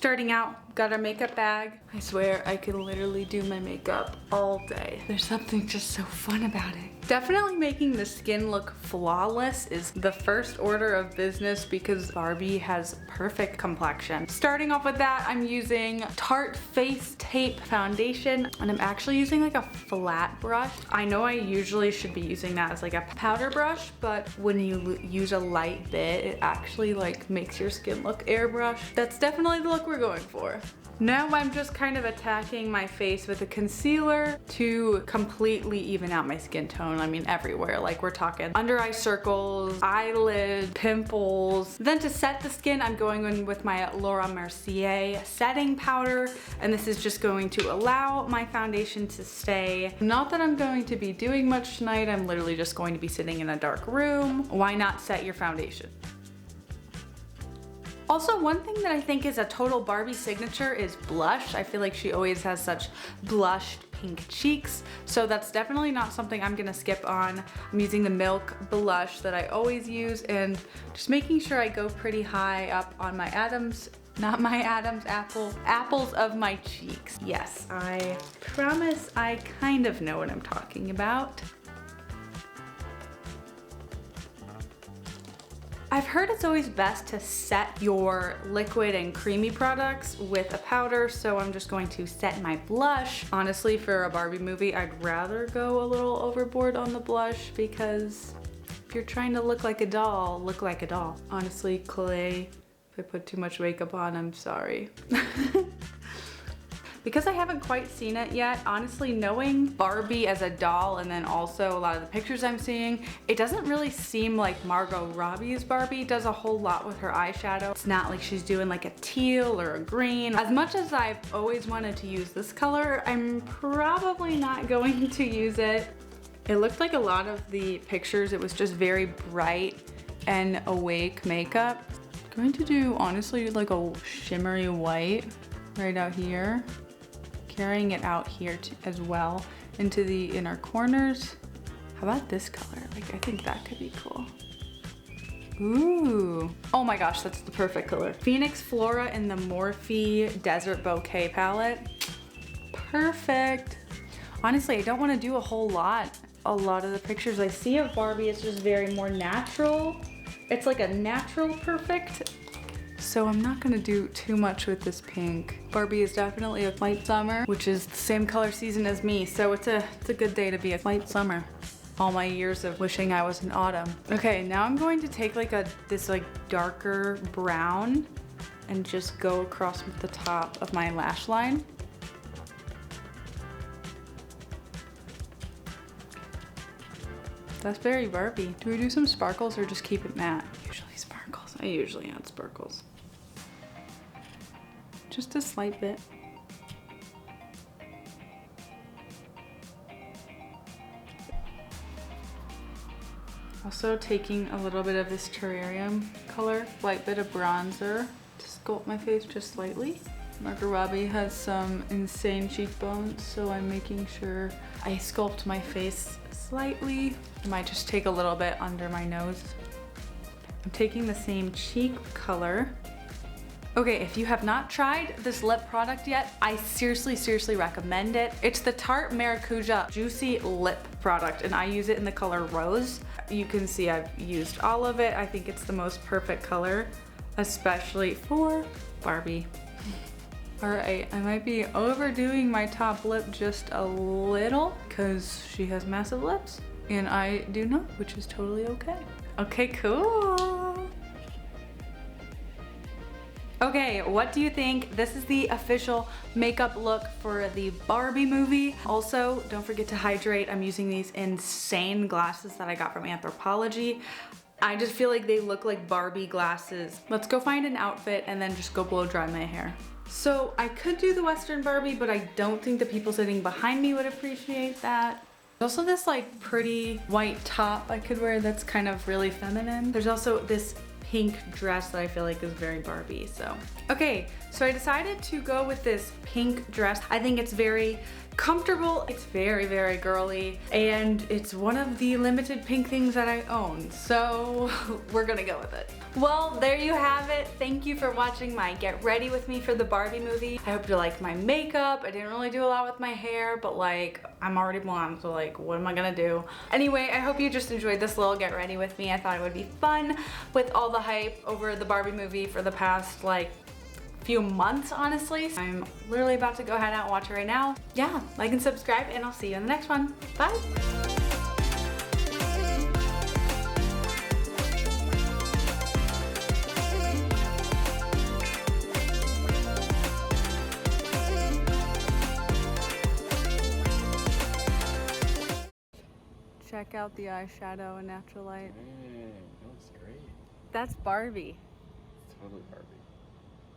Starting out, got our makeup bag. I swear I could literally do my makeup all day. There's something just so fun about it. Definitely making the skin look flawless is the first order of business because Barbie has perfect complexion. Starting off with that, I'm using Tarte Face Tape Foundation, and I'm actually using like a flat brush. I know I usually should be using that as like a powder brush, but when you use a light bit, it actually like makes your skin look airbrushed. That's definitely the look we're going for. Now I'm just kind of attacking my face with a concealer to completely even out my skin tone. I mean, everywhere. Like we're talking under eye circles, eyelid, pimples. Then to set the skin, I'm going in with my Laura Mercier setting powder. And this is just going to allow my foundation to stay. Not that I'm going to be doing much tonight. I'm literally just going to be sitting in a dark room. Why not set your foundation? Also, one thing that I think is a total Barbie signature is blush. I feel like she always has such blushed pink cheeks, so that's definitely not something I'm gonna skip on. I'm using the Milk blush that I always use and just making sure I go pretty high up on my apples of my cheeks. Yes, I promise I kind of know what I'm talking about. I've heard it's always best to set your liquid and creamy products with a powder, so I'm just going to set my blush. Honestly, for a Barbie movie, I'd rather go a little overboard on the blush because if you're trying to look like a doll, look like a doll. Honestly, Clay, if I put too much makeup on, I'm sorry. Because I haven't quite seen it yet, honestly, knowing Barbie as a doll and then also a lot of the pictures I'm seeing, it doesn't really seem like Margot Robbie's Barbie does a whole lot with her eyeshadow. It's not like she's doing like a teal or a green. As much as I've always wanted to use this color, I'm probably not going to use it. It looked like a lot of the pictures, it was just very bright and awake makeup. I'm going to do, honestly, like a shimmery white right out here. Carrying it out here as well into the inner corners. How about this color? Like, I think that could be cool. Ooh. Oh my gosh, that's the perfect color. Phoenix Flora in the Morphe Desert Bouquet palette. Perfect. Honestly, I don't want to do a whole lot. A lot of the pictures I see of Barbie is just very more natural. It's like a natural perfect. So I'm not gonna do too much with this pink. Barbie is definitely a light summer, which is the same color season as me. So it's a good day to be a light summer. All my years of wishing I was in autumn. Okay, now I'm going to take like this darker brown and just go across with the top of my lash line. That's very Barbie. Do we do some sparkles or just keep it matte? Usually sparkles. I usually add sparkles. Just a slight bit. Also taking a little bit of this terrarium color, light bit of bronzer to sculpt my face just slightly. Margot Robbie has some insane cheekbones, so I'm making sure I sculpt my face slightly. I might just take a little bit under my nose. I'm taking the same cheek color. Okay, if you have not tried this lip product yet, I seriously recommend it. It's the Tarte Maracuja Juicy Lip product, and I use it in the color Rose. You can see I've used all of it. I think it's the most perfect color, especially for Barbie. All right, I might be overdoing my top lip just a little because she has massive lips and I do not, which is totally okay. Okay, cool. Okay, what do you think? This is the official makeup look for the Barbie movie. Also, don't forget to hydrate. I'm using these insane glasses that I got from Anthropologie. I just feel like they look like Barbie glasses. Let's go find an outfit and then just go blow dry my hair. So I could do the Western Barbie, but I don't think the people sitting behind me would appreciate that. There's also this like pretty white top I could wear that's kind of really feminine. There's also this pink dress that I feel like is very Barbie, so. Okay, so I decided to go with this pink dress. I think it's very comfortable. It's very, very girly, and it's one of the limited pink things that I own, so we're gonna go with it. Well, there you have it. Thank you for watching my get ready with me for the Barbie movie. I hope you liked my makeup. I didn't really do a lot with my hair, but like, I'm already blonde, so like, what am I gonna do? Anyway, I hope you just enjoyed this little get ready with me. I thought it would be fun with all the hype over the Barbie movie for the past like few months, honestly. I'm literally about to go head out and watch it right now. Yeah, like and subscribe, and I'll see you in the next one. Bye. Check out the eyeshadow in natural light. Dang, that looks great. That's Barbie. It's totally Barbie.